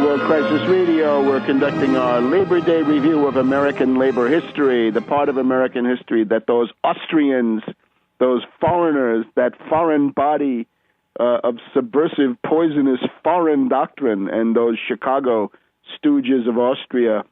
World Crisis Radio. We're conducting our Labor Day review of American labor history, the part of American history that those Austrians, those foreigners, that foreign body of subversive, poisonous foreign doctrine, and those Chicago stooges of Austria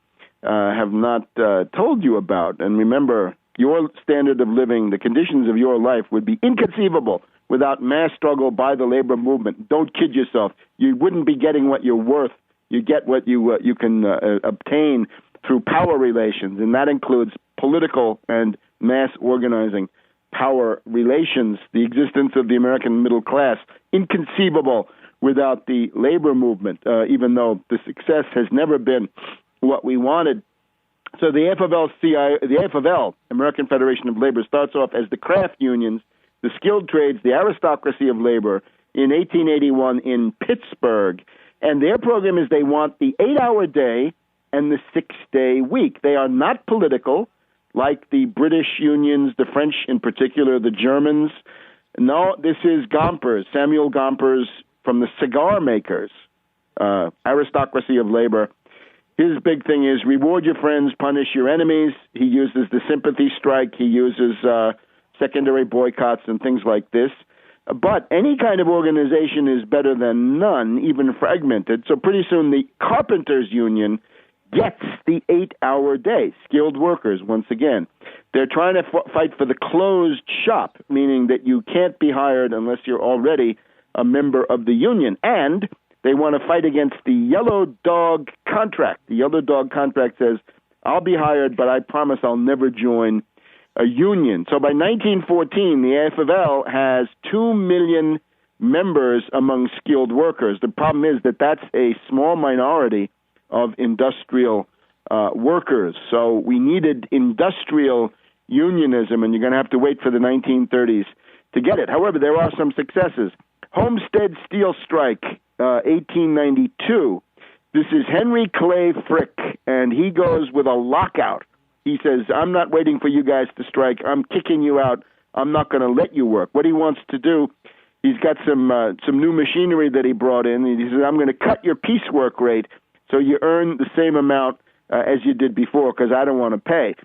have not told you about. And remember, your standard of living, the conditions of your life would be inconceivable without mass struggle by the labor movement. Don't kid yourself. You wouldn't be getting what you're worth. You get what you can obtain through power relations, and that includes political and mass organizing power relations, the existence of the American middle class, inconceivable without the labor movement, even though the success has never been what we wanted. So the AFL, American Federation of Labor, starts off as the craft unions, the skilled trades, the aristocracy of labor in 1881 in Pittsburgh. And their program is they want the 8-hour day and the 6-day week. They are not political, like the British unions, the French in particular, the Germans. No, this is Gompers, Samuel Gompers from the cigar makers, aristocracy of labor. His big thing is reward your friends, punish your enemies. He uses the sympathy strike. He uses secondary boycotts and things like this. But any kind of organization is better than none, even fragmented. So pretty soon the carpenters union gets the 8-hour day, skilled workers once again. They're trying to fight for the closed shop, meaning that you can't be hired unless you're already a member of the union. And they want to fight against the yellow dog contract. The yellow dog contract says, I'll be hired, but I promise I'll never join a union. So by 1914, the AFL has 2 million members among skilled workers. The problem is that that's a small minority of industrial workers. So we needed industrial unionism, and you're going to have to wait for the 1930s to get it. However, there are some successes. Homestead Steel Strike, 1892. This is Henry Clay Frick, and he goes with a lockout. He says, I'm not waiting for you guys to strike. I'm kicking you out. I'm not going to let you work. What he wants to do, he's got some new machinery that he brought in. And he says, I'm going to cut your piecework rate so you earn the same amount as you did before because I don't want to pay.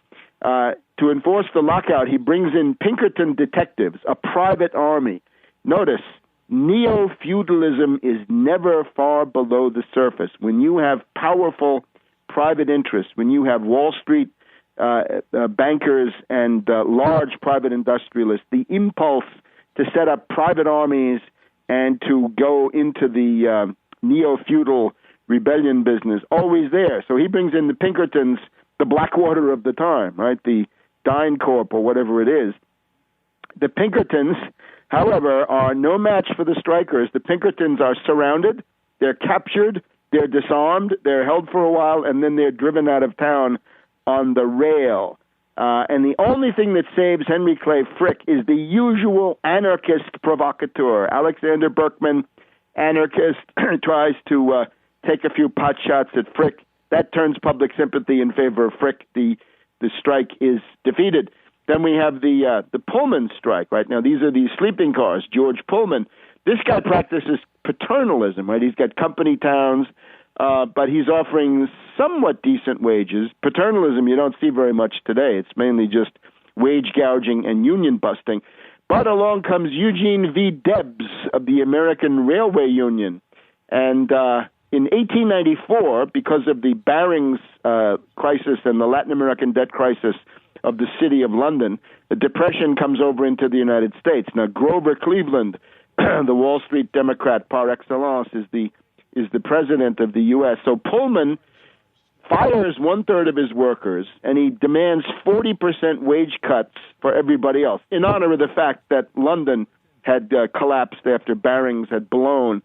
To enforce the lockout, he brings in Pinkerton detectives, a private army. Notice, neo-feudalism is never far below the surface. When you have powerful private interests, when you have Wall Street bankers and large private industrialists, the impulse to set up private armies and to go into the neo-feudal rebellion business, always there. So he brings in the Pinkertons, the Blackwater of the time, right? The DynCorp or whatever it is. The Pinkertons, however, are no match for the strikers. The Pinkertons are surrounded, they're captured, they're disarmed, they're held for a while, and then they're driven out of town on the rail. And the only thing that saves Henry Clay Frick is the usual anarchist provocateur. Alexander Berkman, anarchist, tries to take a few pot shots at Frick. That turns public sympathy in favor of Frick. The strike is defeated. Then we have the Pullman strike, right? Now, these are the sleeping cars. George Pullman. This guy practices paternalism, right? He's got company towns, but he's offering somewhat decent wages. Paternalism you don't see very much today. It's mainly just wage gouging and union busting. But along comes Eugene V. Debs of the American Railway Union. And in 1894, because of the Barings crisis and the Latin American debt crisis of the city of London, the Depression comes over into the United States. Now, Grover Cleveland, the Wall Street Democrat par excellence, is the president of the U.S. So Pullman fires 1/3 of his workers, and he demands 40% wage cuts for everybody else, in honor of the fact that London had collapsed after Barings had blown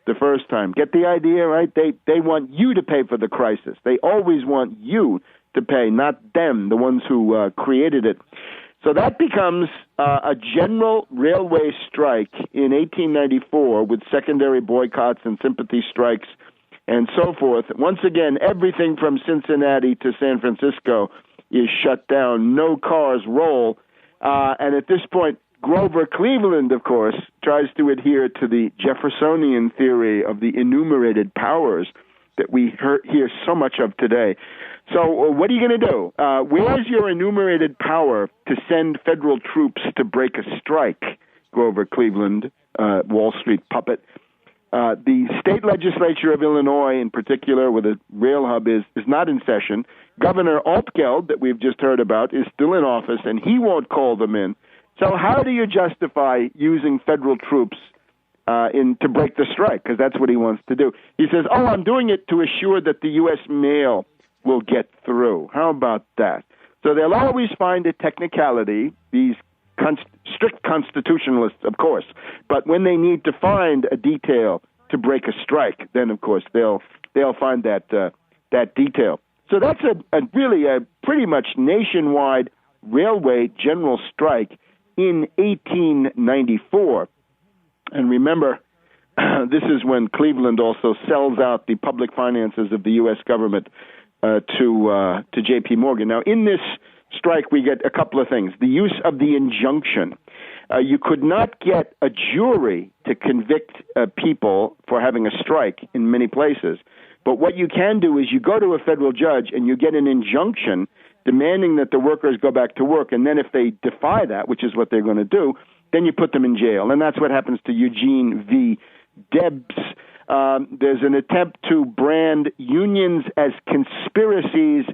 the first time. Get the idea, right? They want you to pay for the crisis. They always want you to pay, not them, the ones who created it. So that becomes a general railway strike in 1894 with secondary boycotts and sympathy strikes and so forth. Once again, everything from Cincinnati to San Francisco is shut down. No cars roll. And at this point, Grover Cleveland, of course, tries to adhere to the Jeffersonian theory of the enumerated powers. that we hear so much of today. So what are you going to do? Where's your enumerated power to send federal troops to break a strike, Grover Cleveland, Wall Street puppet? The state legislature of Illinois, in particular, where the rail hub is not in session. Governor Altgeld, that we've just heard about, is still in office, and he won't call them in. So how do you justify using federal troops to break the strike? Because that's what he wants to do. He says, I'm doing it to assure that the U.S. mail will get through. How about that? So they'll always find a technicality, these strict constitutionalists, of course, but when they need to find a detail to break a strike, then, of course, they'll find that detail. So that's really a pretty much nationwide railway general strike in 1894. And remember, this is when Cleveland also sells out the public finances of the U.S. government to J.P. Morgan. Now, in this strike, we get a couple of things. The use of the injunction. You could not get a jury to convict people for having a strike in many places. But what you can do is you go to a federal judge and you get an injunction demanding that the workers go back to work. And then if they defy that, which is what they're going to do, then you put them in jail. And that's what happens to Eugene V. Debs. There's an attempt to brand unions as conspiracies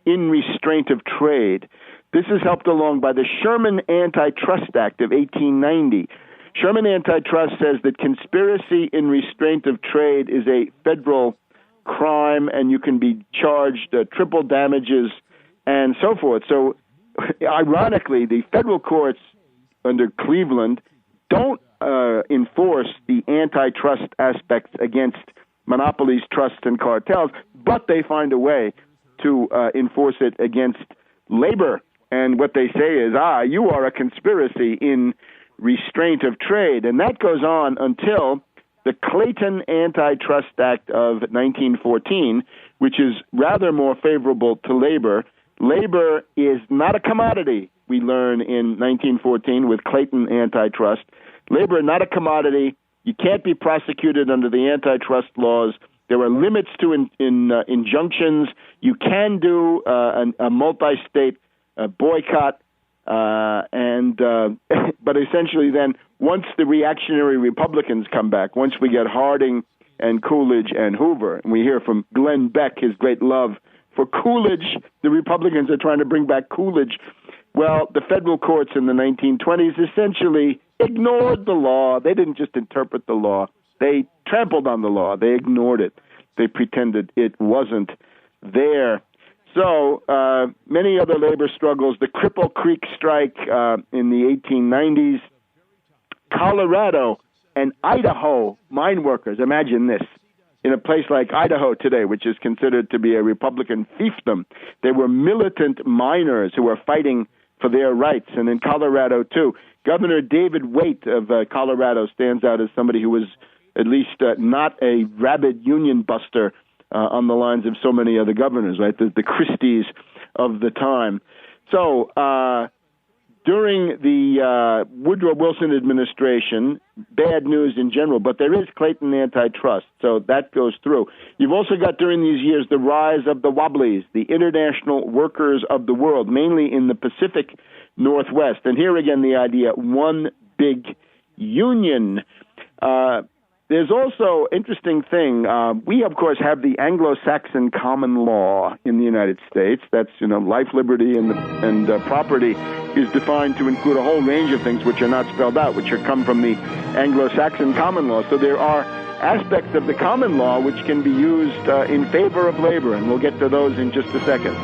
in restraint of trade. This is helped along by the Sherman Antitrust Act of 1890. Sherman Antitrust says that conspiracy in restraint of trade is a federal crime, and you can be charged triple damages and so forth. So, ironically, the federal courts under Cleveland don't enforce the antitrust aspects against monopolies, trusts, and cartels, but they find a way to enforce it against labor. And what they say is, you are a conspiracy in restraint of trade. And that goes on until the Clayton Antitrust Act of 1914, which is rather more favorable to labor. Labor is not a commodity, we learn in 1914 with Clayton Antitrust. Labor, not a commodity. You can't be prosecuted under the antitrust laws. There are limits to injunctions. You can do a multi-state boycott, but essentially then, once the reactionary Republicans come back, once we get Harding and Coolidge and Hoover, and we hear from Glenn Beck, his great love for Coolidge, the Republicans are trying to bring back Coolidge. Well, the federal courts in the 1920s essentially ignored the law. They didn't just interpret the law. They trampled on the law. They ignored it. They pretended it wasn't there. So many other labor struggles. The Cripple Creek strike in the 1890s. Colorado and Idaho mine workers, imagine this, in a place like Idaho today, which is considered to be a Republican fiefdom. They were militant miners who were fighting for their rights. And in Colorado, too, Governor David Waite of Colorado stands out as somebody who was at least not a rabid union buster on the lines of so many other governors, right? The Christies of the time. So during the Woodrow Wilson administration, bad news in general, but there is Clayton Antitrust, so that goes through. You've also got during these years the rise of the Wobblies, the international workers of the world, mainly in the Pacific Northwest. And here again the idea, one big union. There's also interesting thing. We, of course, have the Anglo-Saxon common law in the United States. That's, life, liberty, and property is defined to include a whole range of things which are not spelled out, which come from the Anglo-Saxon common law. So there are aspects of the common law which can be used in favor of labor, and we'll get to those in just a second.